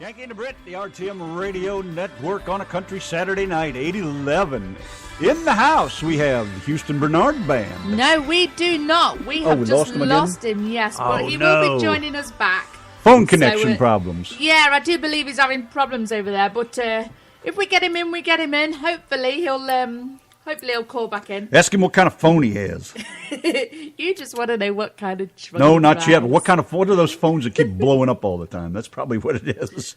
Yanki and Brit, the RTM Radio Network on a country Saturday night, 8:11. In the house, we have Houston Bernard Band. No, we do not. We have just lost him, yes. But he will be joining us back. Phone connection problems. Yeah, I do believe he's having problems over there. But if we get him in, we get him in. Hopefully he'll call back in. Ask him what kind of phone he has. You just want to know what kind of... No, not yet. What are those phones that keep blowing up all the time? That's probably what it is.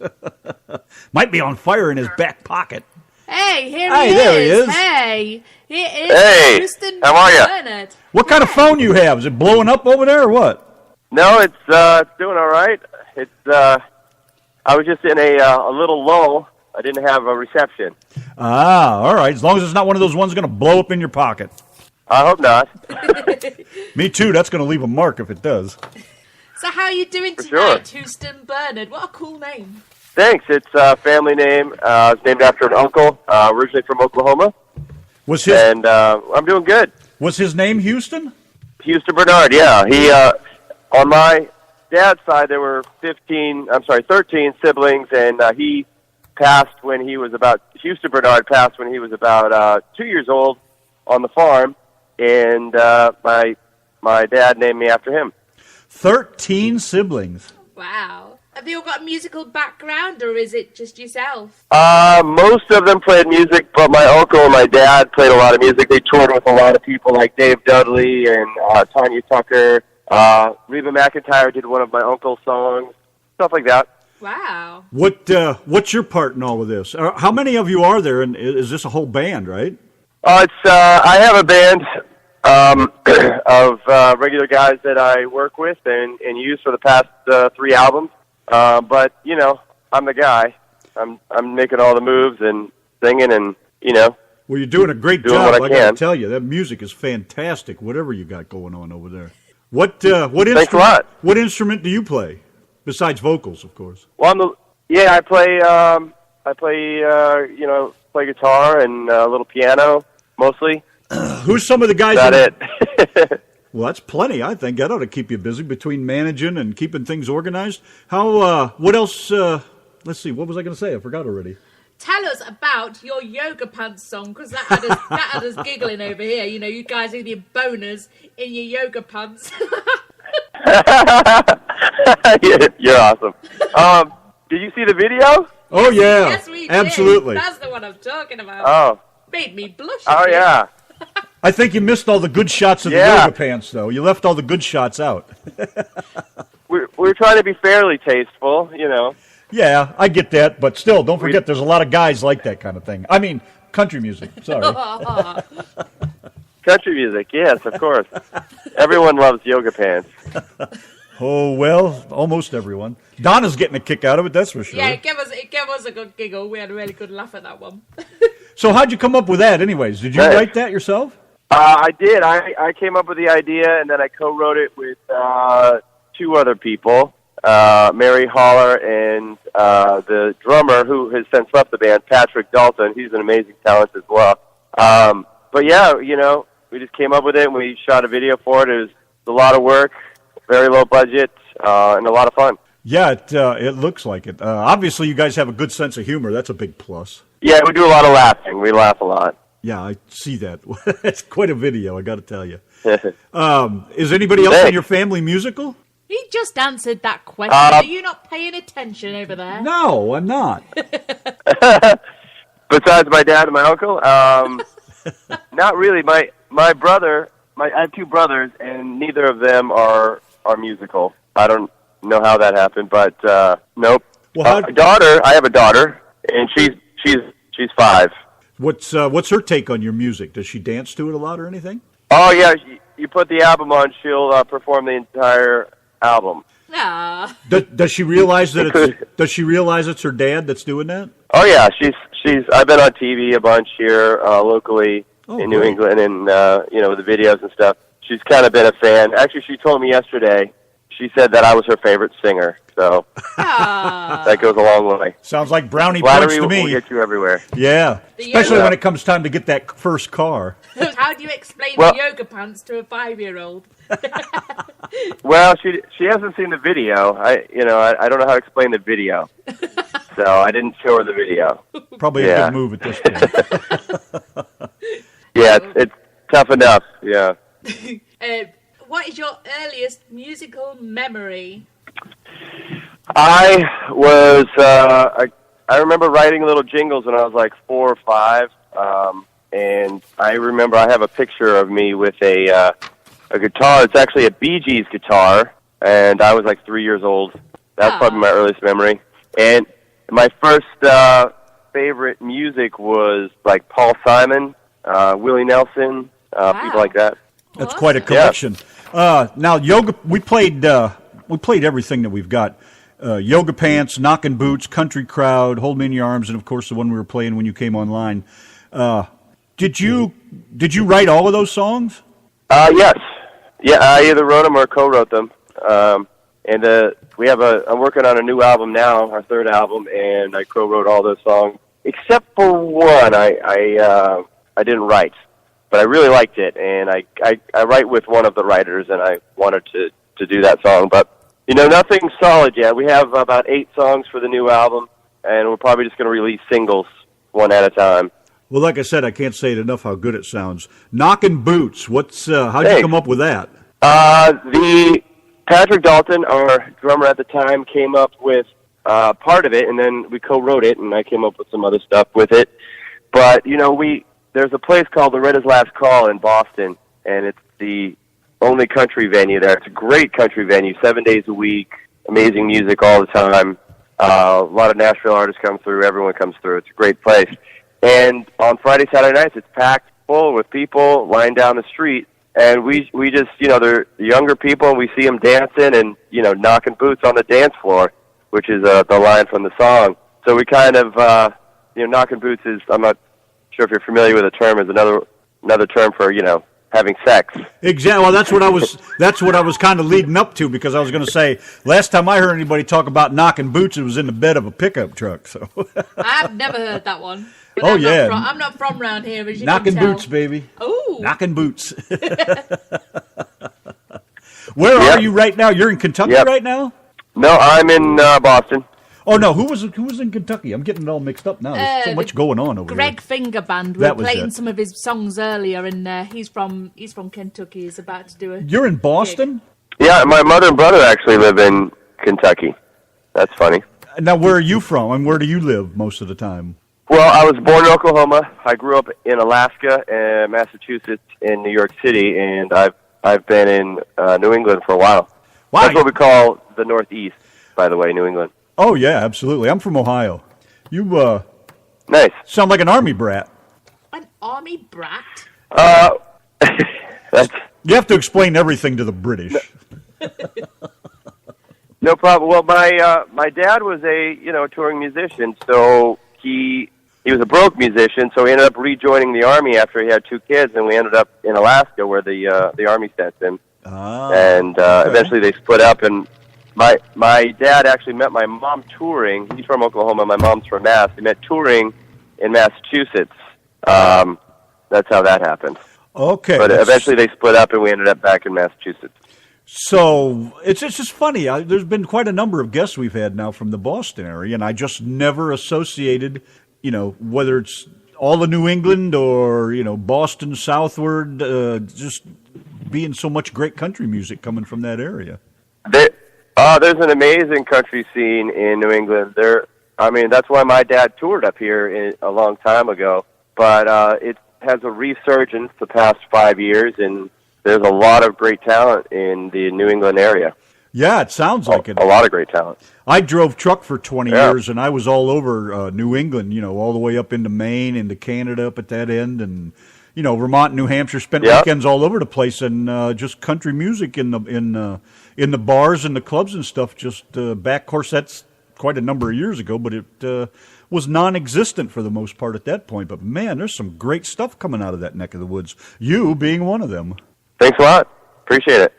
Might be on fire in his back pocket. Hey, there he is. Hey, here is Hey, Houston how are you? Bernard. What kind of phone you have? Is it blowing up over there or what? No, it's doing all right. It's I was just in a little lull. I didn't have a reception. Ah, all right. As long as it's not one of those ones going to blow up in your pocket. I hope not. Me too. That's going to leave a mark if it does. So how are you doing For tonight, sure. Houston Bernard? What a cool name. Thanks. It's a family name. It's named after an uncle, originally from Oklahoma. And I'm doing good. Was his name Houston? Houston Bernard, yeah. He on my dad's side, there were 13 siblings, and he passed when he was about, Houston Bernard passed when he was about 2 years old on the farm, and my dad named me after him. 13 siblings. Wow. Have they all got a musical background, or is it just yourself? Most of them played music, but my uncle and my dad played a lot of music. They toured with a lot of people like Dave Dudley and Tanya Tucker. Reba McEntire did one of my uncle's songs, stuff like that. Wow. What's your part in all of this? How many of you are there, and is this a whole band, right? I have a band of regular guys that I work with and use for the past 3 albums. But you know, I'm the guy. I'm making all the moves and singing, and you know. Well, you're doing a great job. I got to tell you, that music is fantastic. Whatever you got going on over there. What Thanks a lot. What instrument do you play besides vocals, of course? Well, I play play guitar and a little piano mostly. Who's some of the guys? That's it. Well, that's plenty, I think. That ought to keep you busy between managing and keeping things organized. How? What else? Let's see. What was I going to say? I forgot already. Tell us about your Yoga Pants song, because that had us giggling over here. You know, you guys with your boners in your yoga pants. You're awesome. Did you see the video? Oh, yeah. Yes, we absolutely. Did. That's the one I'm talking about. Oh. Made me blush. Oh, yeah. I think you missed all the good shots of the yoga pants, though. You left all the good shots out. We're trying to be fairly tasteful, you know. Yeah, I get that, but still, don't forget there's a lot of guys like that kind of thing. I mean, country music, sorry. Country music, yes, of course. Everyone loves yoga pants. Oh, well, almost everyone. Donna's getting a kick out of it, that's for sure. Yeah, it gave us a good giggle. We had a really good laugh at that one. So how'd you come up with that anyways? Did you write that yourself? I did. I came up with the idea, and then I co-wrote it with 2 other people. Mary Haller and the drummer who has since left the band, Patrick Dalton. He's an amazing talent as well. But yeah, you know, we just came up with it and we shot a video for it. It was a lot of work, very low budget, and a lot of fun. Yeah, it looks like it. Obviously, you guys have a good sense of humor. That's a big plus. Yeah, we do a lot of laughing. We laugh a lot. Yeah, I see that. It's quite a video, I got to tell you. Is anybody else in your family musical? He just answered that question. Are you not paying attention over there? No, I'm not. Besides my dad and my uncle, not really. My brother, I have 2 brothers, and neither of them are musical. I don't know how that happened, but nope. Well, daughter, I have a daughter, and she's 5. What's her take on your music? Does she dance to it a lot or anything? Oh yeah, you put the album on, she'll perform the entire album. Ah. Does she realize that does she realize it's her dad that's doing that? Oh yeah, she's. I've been on TV a bunch here locally in New England, and with the videos and stuff. She's kind of been a fan. Actually, she told me yesterday. She said that I was her favorite singer, so that goes a long way. Sounds like brownie points to me. Flattery will get you everywhere. Yeah, especially when it comes time to get that first car. How do you explain the yoga pants to a 5-year-old? Well, she hasn't seen the video. I don't know how to explain the video. so I didn't show her the video. Probably a good move at this point. Yeah, it's tough enough. Yeah. What is your earliest musical memory? I was. I remember writing little jingles when I was like 4 or 5, and I remember I have a picture of me with a guitar. It's actually a Bee Gees guitar, and I was like 3 years old. That's probably my earliest memory. And my first favorite music was like Paul Simon, Willie Nelson, people like that. That's quite a collection. Yeah. Now, yoga. We played everything that we've got. Yoga Pants, Knockin' Boots, Country Crowd, Hold Me in Your Arms, and of course the one we were playing when you came online. Did you write all of those songs? Yes. Yeah, I either wrote them or co-wrote them. And I'm working on a new album now, our 3rd album, and I co-wrote all those songs except for one. I didn't write, but I really liked it, and I write with one of the writers, and I wanted to do that song, but nothing solid yet. We have about 8 songs for the new album, and we're probably just going to release singles one at a time. Well, like I said, I can't say it enough how good it sounds. Knockin' Boots. How'd you come up with that? The Patrick Dalton, our drummer at the time, came up with part of it, and then we co-wrote it, and I came up with some other stuff with it. But there's a place called Loretta's Last Call in Boston, and it's the only country venue there. It's a great country venue, 7 days a week, amazing music all the time. A lot of Nashville artists come through. Everyone comes through. It's a great place. And on Friday, Saturday nights, it's packed full with people lying down the street. And we just, they're younger people, and we see them dancing and, knocking boots on the dance floor, which is the line from the song. So we kind of, knocking boots is, I'm not sure if you're familiar with the term, is another term for, having sex. Exactly. Well, that's what I was kind of leading up to, because I was going to say, last time I heard anybody talk about knocking boots, it was in the bed of a pickup truck. So I've never heard that one. But I'm not from around here, as you knocking can tell. boots, baby. Oh, knocking boots. Where are you right now? You're in Kentucky right now? No, I'm in Boston. Oh no, who was in Kentucky? I'm getting it all mixed up now. There's so much going on over Greg here. Finger Band. We were playing some of his songs earlier, and he's from Kentucky. He's about to do a. You're in Boston? Gig. Yeah, my mother and brother actually live in Kentucky. That's funny. Now, where are you from, and where do you live most of the time? Well, I was born in Oklahoma. I grew up in Alaska and Massachusetts and New York City, and I've been in New England for a while. Wow. That's what we call the Northeast, by the way, New England. Oh, yeah, absolutely. I'm from Ohio. You nice. Sound like an Army brat. An Army brat? You have to explain everything to the British. No problem. Well, my dad was a touring musician, so he was a broke musician, so he ended up rejoining the Army after he had 2 kids, and we ended up in Alaska where the Army sent him. And eventually they split up, and my dad actually met my mom touring. He's from Oklahoma. My mom's from Mass. They met touring in Massachusetts. That's how that happened. Okay. But eventually they split up, and we ended up back in Massachusetts. So it's just funny. There's been quite a number of guests we've had now from the Boston area, and I just never associated, whether it's all of New England or, Boston southward, just being so much great country music coming from that area. There's an amazing country scene in New England. That's why my dad toured up here a long time ago. But it has a resurgence the past 5 years, and there's a lot of great talent in the New England area. Yeah, it sounds like it. A lot of great talent. I drove truck for 20 years, and I was all over New England, all the way up into Maine, into Canada, up at that end, and Vermont and New Hampshire. Spent weekends all over the place, and just country music in the bars and the clubs and stuff. Just back, of course, that's quite a number of years ago, but it was non-existent for the most part at that point. But man, there's some great stuff coming out of that neck of the woods. You being one of them. Thanks a lot. Appreciate it.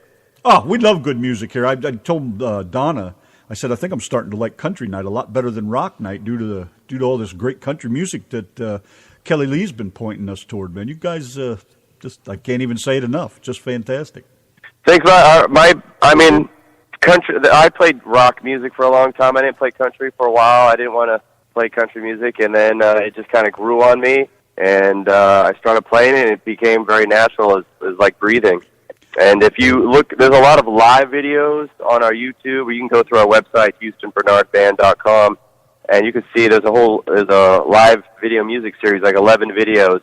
Oh, we love good music here. I told Donna, I said I think I'm starting to like country night a lot better than rock night due to all this great country music that Kelly Lee's been pointing us toward. Man, you guys I can't even say it enough. Just fantastic. Thanks a lot. country. I played rock music for a long time. I didn't play country for a while. I didn't want to play country music, and then it just kind of grew on me, and I started playing it, and it became very natural. It was like breathing. And if you look, there's a lot of live videos on our YouTube, or you can go through our website, HoustonBernardBand.com, and you can see there's a live video music series, like 11 videos,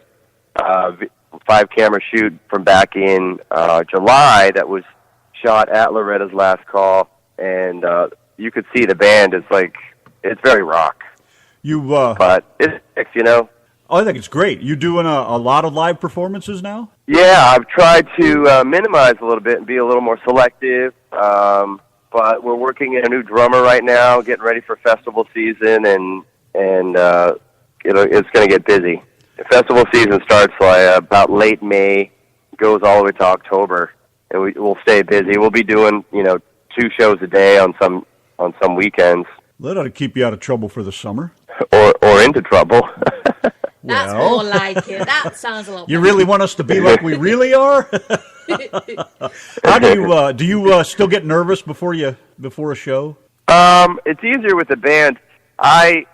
5-camera shoot from back in July that was shot at Loretta's Last Call, and you could see the band. It's very rock. But it's, Oh, I think it's great. You doing a lot of live performances now? Yeah, I've tried to minimize a little bit and be a little more selective. But we're working in a new drummer right now, getting ready for festival season, and it's going to get busy. The festival season starts about late May, goes all the way to October, and we'll stay busy. We'll be doing 2 shows a day on some weekends. That ought to keep you out of trouble for the summer. Or into trouble. That's more like it. That sounds a lot better. You really want us to be like we really are? How do you still get nervous before a show? It's easier with the band. I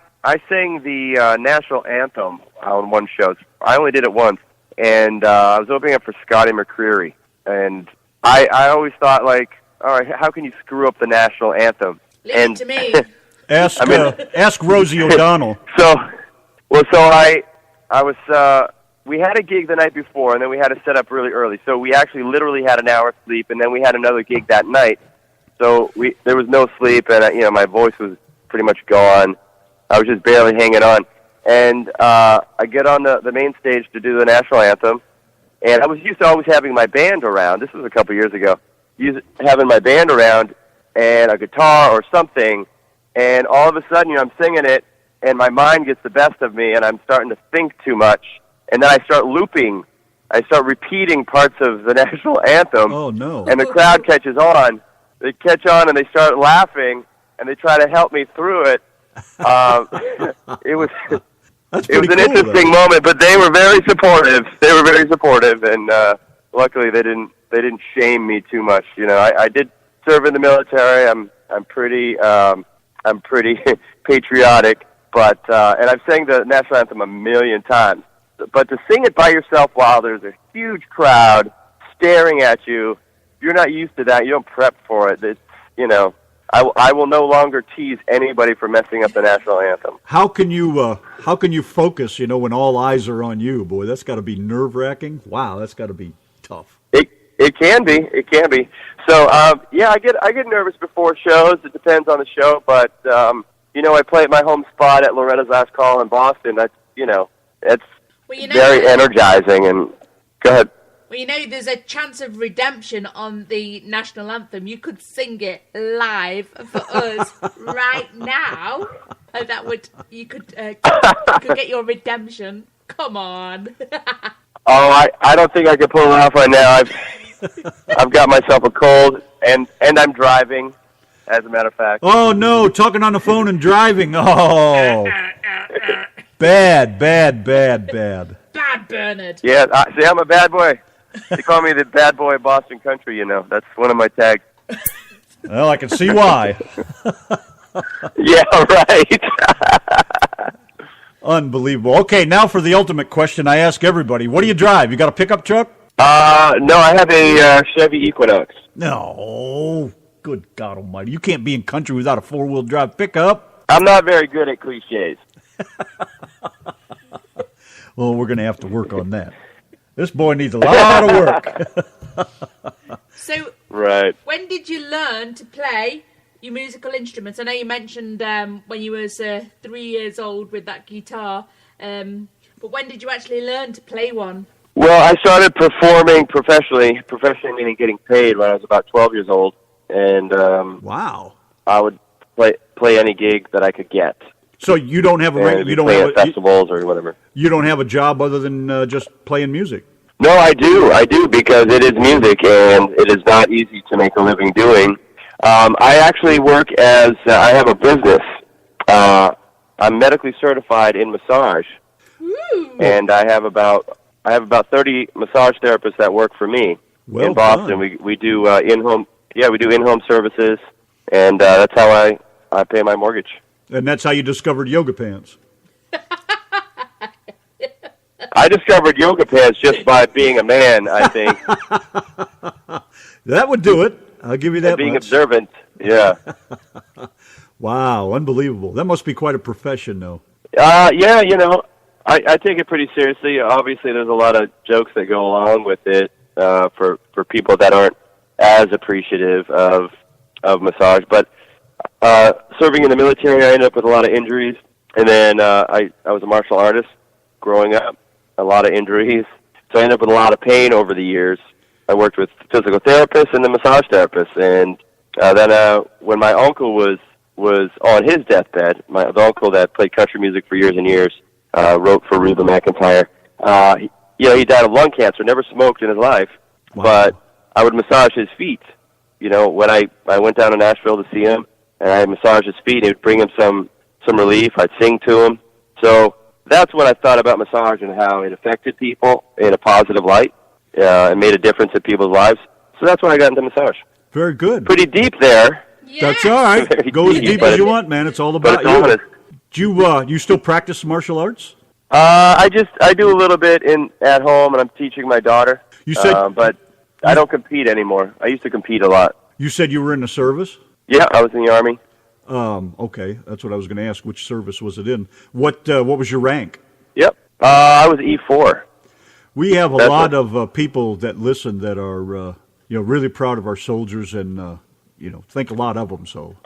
sang the national anthem on one show. I only did it once, and I was opening up for Scotty McCreery, and I always thought, like, all right, how can you screw up the national anthem? Leave it to me. Ask Rosie O'Donnell. I was, we had a gig the night before, and then we had to set up really early. So we actually literally had an hour's sleep, and then we had another gig that night. So there was no sleep, and my voice was pretty much gone. I was just barely hanging on. And I get on the main stage to do the national anthem, and I was used to always having my band around. This was a couple years ago. Having my band around and a guitar or something, and all of a sudden, I'm singing it, and my mind gets the best of me, and I'm starting to think too much, and then I start looping. I start repeating parts of the national anthem. Oh, no. And the crowd catches on. They catch on, and they start laughing, and they try to help me through it. It was an interesting moment, but they were very supportive. And luckily they didn't shame me too much. I did serve in the military. I'm pretty patriotic. But and I've sang the national anthem a million times. But to sing it by yourself while there's a huge crowd staring at you, you're not used to that. You don't prep for it. It's, I will no longer tease anybody for messing up the national anthem. How can you focus? When all eyes are on you, boy, that's got to be nerve-wracking. Wow, that's got to be tough. It can be. So I get nervous before shows. It depends on the show, but. I play at my home spot at Loretta's Last Call in Boston. That's, it's very energizing. And go ahead. Well, there's a chance of redemption on the national anthem. You could sing it live for us right now. You could get your redemption. Come on. I don't think I could pull it off right now. I've got myself a cold, and I'm driving. As a matter of fact. Oh, no, talking on the phone and driving. Oh. Bad. Bad Bernard. Yeah, see, I'm a bad boy. They call me the bad boy of Boston country, That's one of my tags. Well, I can see why. Yeah, right. Unbelievable. Okay, now for the ultimate question I ask everybody. What do you drive? You got a pickup truck? No, I have a Chevy Equinox. No. Good God almighty. You can't be in country without a 4-wheel drive pickup. I'm not very good at cliches. Well, we're going to have to work on that. This boy needs a lot of work. So, right. When did you learn to play your musical instruments? I know you mentioned when you was 3 years old with that guitar, but when did you actually learn to play one? Well, I started performing professionally meaning getting paid when I was about 12 years old. And wow, I would play any gig that I could get. So you don't have at festivals or whatever. You don't have a job other than just playing music. No, I do because it is music and it is not easy to make a living doing. I actually work I have a business. I'm medically certified in massage, and I have about 30 massage therapists that work for me in Boston. Done. We do in-home. Yeah, we do in-home services, and that's how I pay my mortgage. And that's how you discovered yoga pants. I discovered yoga pants just by being a man, I think. That would do it. I'll give you that. Being much. observant, yeah. Wow, unbelievable. That must be quite a profession, though. Yeah, I take it pretty seriously. Obviously, there's a lot of jokes that go along with it for people that aren't as appreciative of massage. But serving in the military, I ended up with a lot of injuries. And then I was a martial artist growing up, a lot of injuries. So I ended up with a lot of pain over the years. I worked with physical therapists and a massage therapist. And then when my uncle was on his deathbed, the uncle that played country music for years and years, wrote for Reba McEntire. He died of lung cancer, never smoked in his life. Wow. But I would massage his feet. When I went down to Nashville to see him, and I massaged his feet, it would bring him some relief. I'd sing to him. So that's when I thought about massage and how it affected people in a positive light. It made a difference in people's lives. So that's when I got into massage. Very good. Pretty deep there. Yeah. That's all right. Go as deep as you want, man. It's all about you. Do you still practice martial arts? I do a little bit at home, and I'm teaching my daughter. You said, but I don't compete anymore. I used to compete a lot. You said you were in the service? Yeah, I was in the Army. Okay, that's what I was going to ask. Which service was it in? What was your rank? Yep, I was E4. We have a lot of people that listen that are really proud of our soldiers and think a lot of them. So,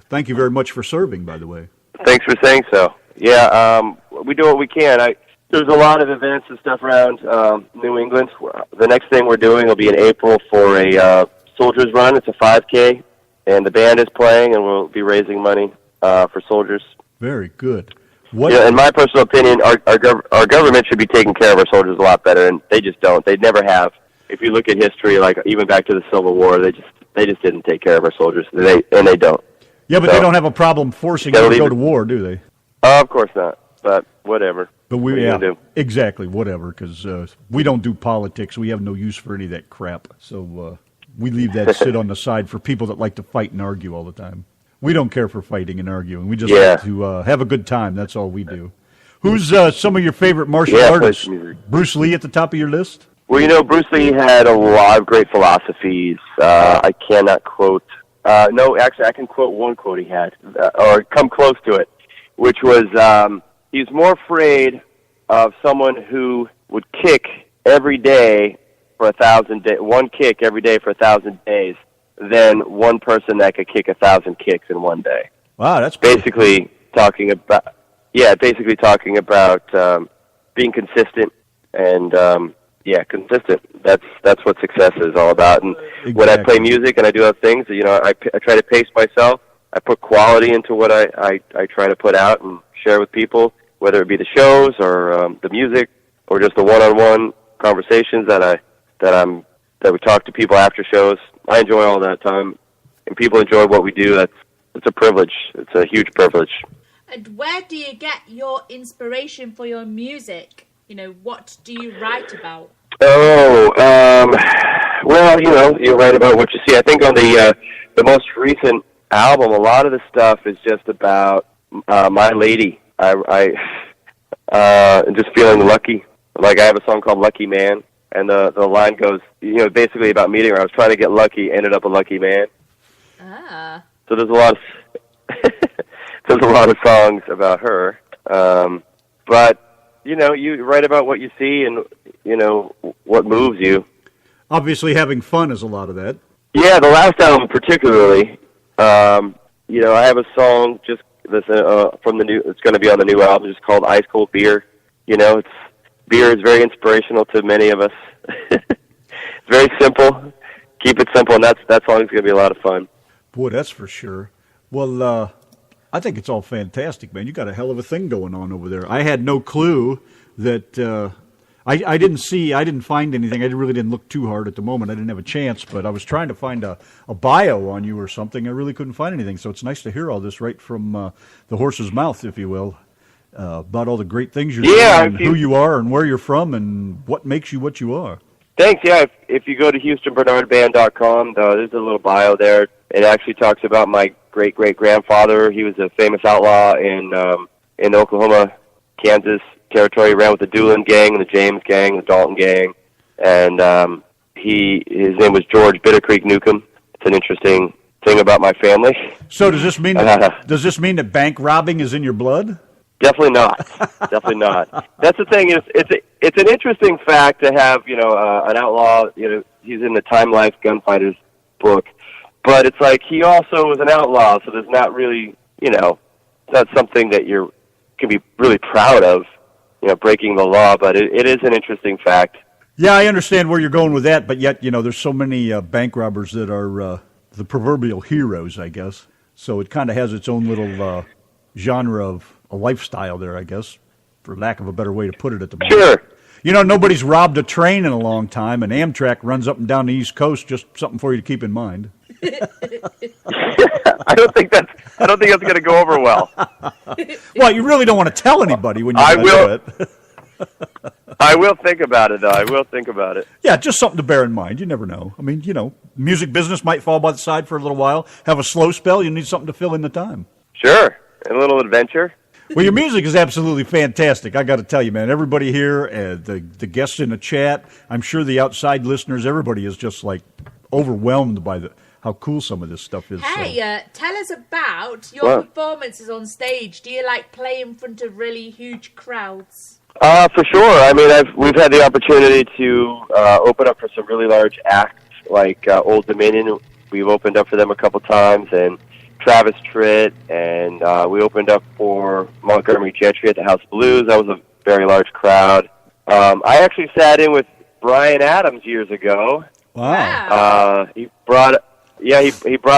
thank you very much for serving. By the way, thanks for saying so. Yeah, we do what we can. There's a lot of events and stuff around New England. The next thing we're doing will be in April for a soldiers run. It's a 5K. And the band is playing, and we'll be raising money for soldiers. Very good. In my personal opinion, our government should be taking care of our soldiers a lot better, and they just don't. They never have. If you look at history, like even back to the Civil War, they just didn't take care of our soldiers. They don't. Yeah, but they don't have a problem forcing you to go to war, do they? Of course not. But whatever. But exactly, whatever. Because we don't do politics. We have no use for any of that crap. So. We leave that sit on the side for people that like to fight and argue all the time. We don't care for fighting and arguing. We just like to have a good time. That's all we do. Who's some of your favorite martial artists? Bruce Lee at the top of your list? Well, Bruce Lee had a lot of great philosophies. I cannot quote. No, actually, I can quote one quote he had, or come close to it, which was he's more afraid of someone who would kick every day for 1,000 days, one kick every day for 1,000 days, than one person that could kick 1,000 kicks in one day. Wow, that's basically talking about being consistent and consistent. That's what success is all about. And when I play music and I do other things, I try to pace myself. I put quality into what I try to put out and share with people, whether it be the shows or the music or just the one-on-one conversations that we talk to people after shows. I enjoy all that time, and people enjoy what we do. It's a privilege. It's a huge privilege. And where do you get your inspiration for your music? What do you write about? Well, you write about what you see. I think on the most recent album, a lot of the stuff is just about my lady. I just feeling lucky. Like I have a song called "Lucky Man." And the line goes, basically about meeting her. I was trying to get lucky, ended up a lucky man. Ah. So there's a lot of songs about her. But you write about what you see and what moves you. Obviously, having fun is a lot of that. Yeah, the last album particularly. I have a song just that's from the new. It's going to be on the new album, just called "Ice Cold Beer." Beer is very inspirational to many of us. It's very simple. Keep it simple, and that song is going to be a lot of fun. Boy, that's for sure. Well, I think it's all fantastic, man. You got a hell of a thing going on over there. I had no clue that I didn't find anything. I really didn't look too hard at the moment. I didn't have a chance, but I was trying to find a bio on you or something. I really couldn't find anything, so it's nice to hear all this right from the horse's mouth, if you will. About all the great things you're doing and who you are and where you're from and what makes you what you are. Thanks. Yeah, if you go to HoustonBernardBand.com, there's a little bio there. It actually talks about my great-great-grandfather. He was a famous outlaw in the Oklahoma, Kansas territory. He ran with the Doolin gang, the James gang, the Dalton gang, and his name was George Bitter Creek Newcomb. It's an interesting thing about my family. So does this mean that bank robbing is in your blood? Definitely not. Definitely not. That's the thing. It's an interesting fact to have, an outlaw. He's in the Time Life Gunfighters book, but it's like he also was an outlaw. So there's not really, it's not something that you can be really proud of, breaking the law. But it is an interesting fact. Yeah, I understand where you're going with that, but yet, there's so many bank robbers that are the proverbial heroes, I guess. So it kind of has its own little genre of a lifestyle there, I guess, for lack of a better way to put it at the moment. Sure. Nobody's robbed a train in a long time, and Amtrak runs up and down the East Coast. Just something for you to keep in mind. I don't think that's going to go over well. Well, you really don't want to tell anybody when you do it. I will think about it, though. I will think about it. Yeah, just something to bear in mind. You never know. I mean, music business might fall by the side for a little while. Have a slow spell. You need something to fill in the time. Sure. A little adventure. Well, your music is absolutely fantastic. I got to tell you, man. Everybody here, the guests in the chat, I'm sure the outside listeners, everybody is just like overwhelmed by how cool some of this stuff is. Hey, tell us about your performances on stage. Do you like play in front of really huge crowds? For sure. I mean, we've had the opportunity to open up for some really large acts like Old Dominion. We've opened up for them a couple times, and Travis Tritt, and we opened up for Montgomery Gentry at the House of Blues. That was a very large crowd. I actually sat in with Bryan Adams years ago. Wow. He brought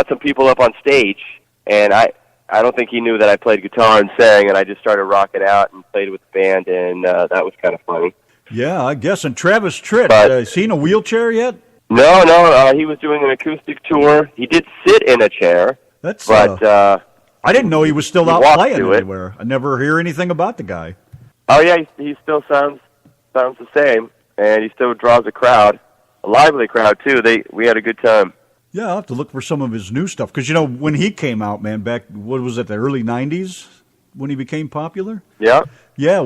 some people up on stage, and I don't think he knew that I played guitar and sang, and I just started rocking out and played with the band, and that was kind of funny. Yeah, I guess. And Travis Tritt, is he in a wheelchair yet? No, he was doing an acoustic tour. He did sit in a chair. I didn't know he was still out playing anywhere. I never hear anything about the guy. Oh yeah, he still sounds the same, and he still draws a crowd, a lively crowd too. We had a good time. Yeah, I'll have to look for some of his new stuff because when he came out, man, back what was it, the early '90s when he became popular? Yeah. Yeah,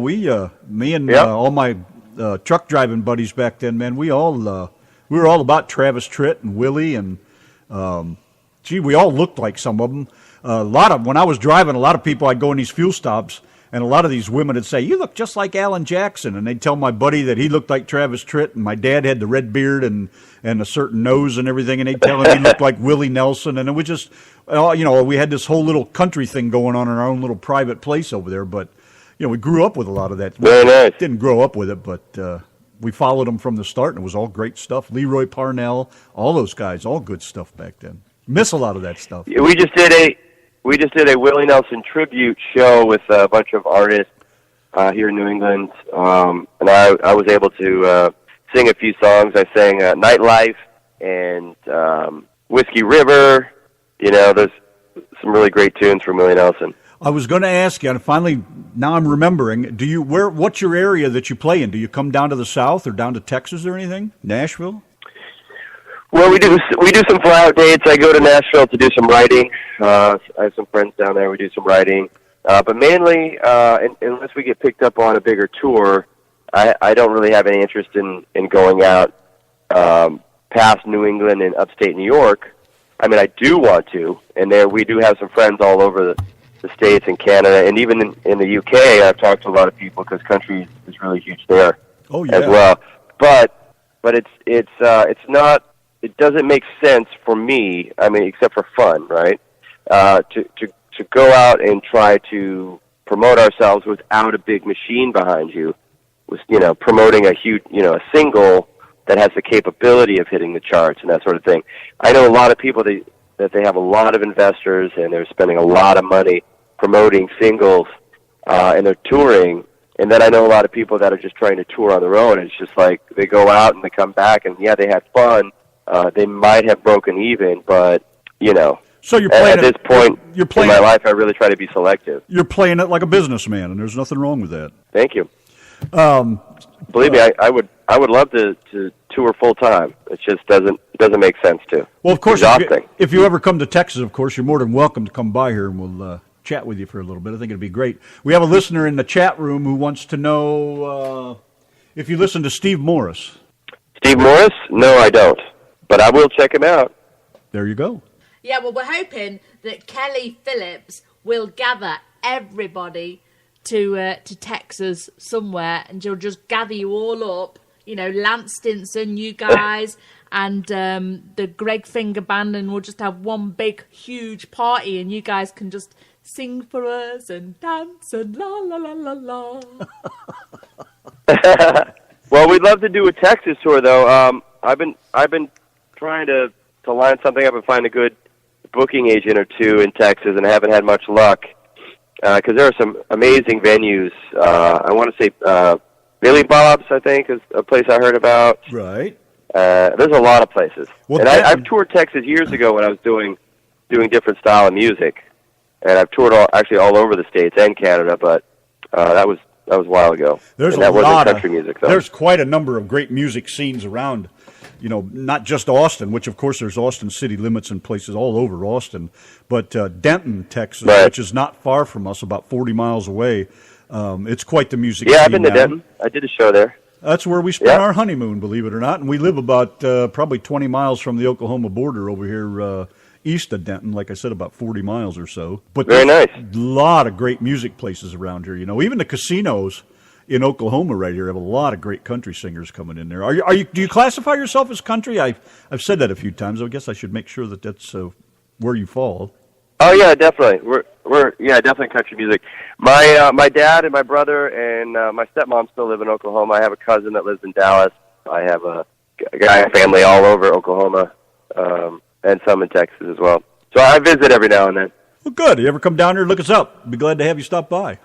me and all my truck driving buddies back then, man, we were all about Travis Tritt and Willie and. We all looked like some of them. When I was driving, a lot of people, I'd go in these fuel stops, and a lot of these women would say, "You look just like Alan Jackson," and they'd tell my buddy that he looked like Travis Tritt, and my dad had the red beard and a certain nose and everything, and they'd tell him he looked like Willie Nelson, and it was just, we had this whole little country thing going on in our own little private place over there, but, we grew up with a lot of that. Very nice. Didn't grow up with it, but we followed them from the start, and it was all great stuff. Leroy Parnell, all those guys, all good stuff back then. Miss a lot of that stuff. We just did a Willie Nelson tribute show with a bunch of artists here in New England, and I was able to sing a few songs. I sang "Nightlife" and "Whiskey River." There's some really great tunes from Willie Nelson. I was going to ask you, and finally, now I'm remembering. What's your area that you play in? Do you come down to the South or down to Texas or anything? Nashville? Well, we do some fly-out dates. I go to Nashville to do some writing. I have some friends down there. We do some writing. But mainly, unless we get picked up on a bigger tour, I don't really have any interest in going out past New England and upstate New York. I mean, I do want to, and we do have some friends all over the States and Canada, and even in the UK, I've talked to a lot of people because country is really huge there as well. But it's not. It doesn't make sense for me, I mean, except for fun, right? To go out and try to promote ourselves without a big machine behind you, with promoting a huge, a single that has the capability of hitting the charts and that sort of thing. I know a lot of people that they have a lot of investors and they're spending a lot of money promoting singles and they're touring. And then I know a lot of people that are just trying to tour on their own. It's just like they go out and they come back and they had fun. They might have broken even, but, So you're playing at this point in my life, I really try to be selective. You're playing it like a businessman, and there's nothing wrong with that. Thank you. Believe me, I would love to tour full time. It just doesn't make sense to. Well, of course, Exhausting. if you ever come to Texas, of course, you're more than welcome to come by here, and we'll chat with you for a little bit. I think it'd be great. We have a listener in the chat room who wants to know if you listen to Steve Morris. Steve Morris? No, I don't. But I will check him out. There you go. Yeah, well, we're hoping that Kelly Phillips will gather everybody to Texas somewhere, and she'll just gather you all up. You know, Lance Stinson, you guys, and the Greg Finger Band, and we'll just have one big, huge party, and you guys can just sing for us and dance and la la la la la. Well, we'd love to do a Texas tour, though. I've been trying to line something up and find a good booking agent or two in Texas, and I haven't had much luck because there are some amazing venues. I want to say Billy Bob's, I think, is a place I heard about. Right. There's a lot of places. Well, and I've toured Texas years ago when I was doing different style of music, and I've toured all over the States and Canada, but that was a while ago. There's and that wasn't country music, though. There's quite a number of great music scenes around, you know, not just Austin, which of course there's Austin city limits and places all over Austin, but Denton, Texas, right, which is not far from us, about 40 miles away. It's quite the music scene. Yeah, I've been to now. Denton. I did a show there. That's where we spent our honeymoon, believe it or not, and we live about probably 20 miles from the Oklahoma border over here east of Denton, like I said, about 40 miles or so. But very nice. A lot of great music places around here. You know, even the casinos in Oklahoma right here have a lot of great country singers coming in there. Do you classify yourself as country? I've said that a few times. I guess I should make sure that that's where you fall. Oh yeah, definitely. We're definitely country music. My dad and my brother and my stepmom still live in Oklahoma. I have a cousin that lives in Dallas. I have a guy family all over Oklahoma, and some in Texas as well. So I visit every now and then. Well, good. You ever come down here, look us up. Be glad to have you stop by.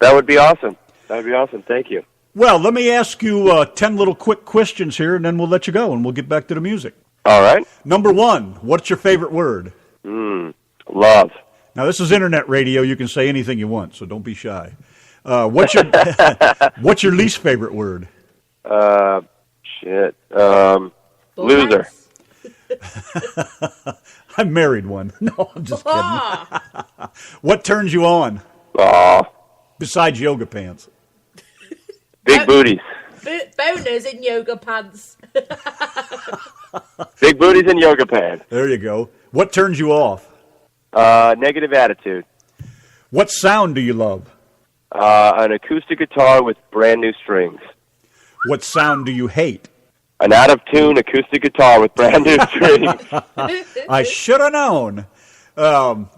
That would be awesome. That would be awesome. Thank you. Well, let me ask you 10 little quick questions here, and then we'll let you go, and we'll get back to the music. All right. Number 1, what's your favorite word? Love. Now, this is internet radio. You can say anything you want, so don't be shy. What's your least favorite word? Loser. I married one. No, I'm just kidding. What turns you on? Besides yoga pants. Big booties. Boners in yoga pants. Big booties and yoga pants. There you go. What turns you off? Negative attitude. What sound do you love? An acoustic guitar with brand new strings. What sound do you hate? An out-of-tune acoustic guitar with brand new strings. I should have known.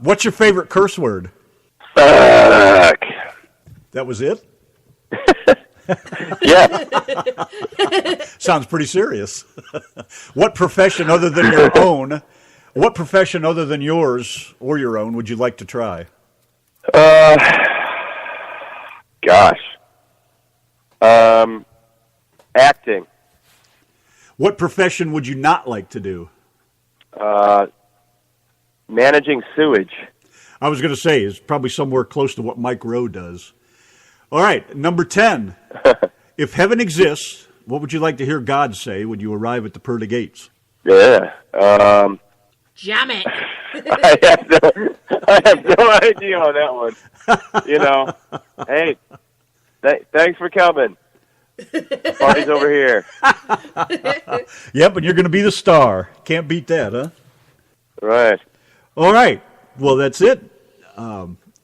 What's your favorite curse word? Fuck. That was it? Yeah. Sounds pretty serious. What profession other than your own, what profession other than yours or your own would you like to try? Gosh. Acting. What profession would you not like to do? Managing sewage. I was going to say, it's probably somewhere close to what Mike Rowe does. All right, number 10. If heaven exists, what would you like to hear God say when you arrive at the pearly gates? Yeah. Jam it. I have no idea on that one. You know, hey, thanks for coming. Party's over here. Yep, and you're going to be the star. Can't beat that, huh? Right. All right. Well, that's it.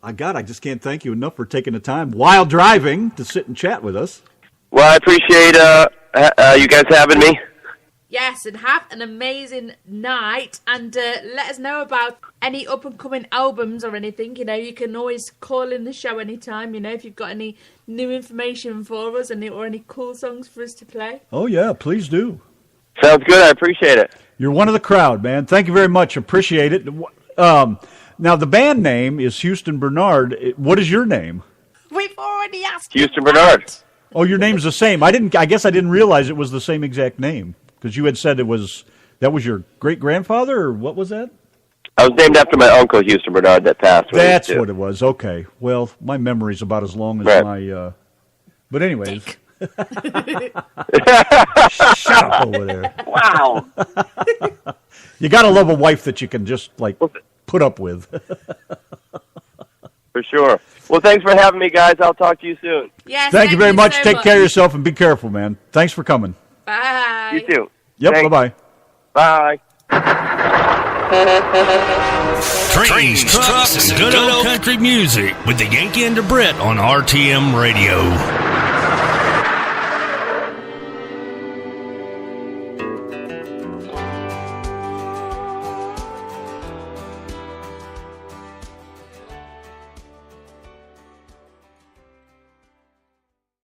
I just can't thank you enough for taking the time while driving to sit and chat with us. Well, I appreciate you guys having me. Yes, and have an amazing night, and let us know about any up-and-coming albums or anything. You know, you can always call in the show anytime, you know, if you've got any new information for us or any cool songs for us to play. Oh, yeah, please do. Sounds good. I appreciate it. You're one of the crowd, man. Thank you very much. Appreciate it. Now, the band name is Houston Bernard. What is your name? We've already asked Houston Bernard. Oh, your name's the same. I guess I didn't realize it was the same exact name. Because you had said that was your great-grandfather, or what was that? I was named after my uncle, Houston Bernard, that passed. That's what it was. Okay. Well, my memory's about as long as my... But anyways. Shut up over there. Wow. You got to love a wife that you can just, put up with. For sure. Well, thanks for having me, guys. I'll talk to you soon. Yes, Thank you very much. so Take care of yourself and be careful, man. Thanks for coming. Bye. You too. Yep, Thanks. bye-bye. Bye. Trains, trucks, and good old country music with the Yanki and the Brit on RTM Radio.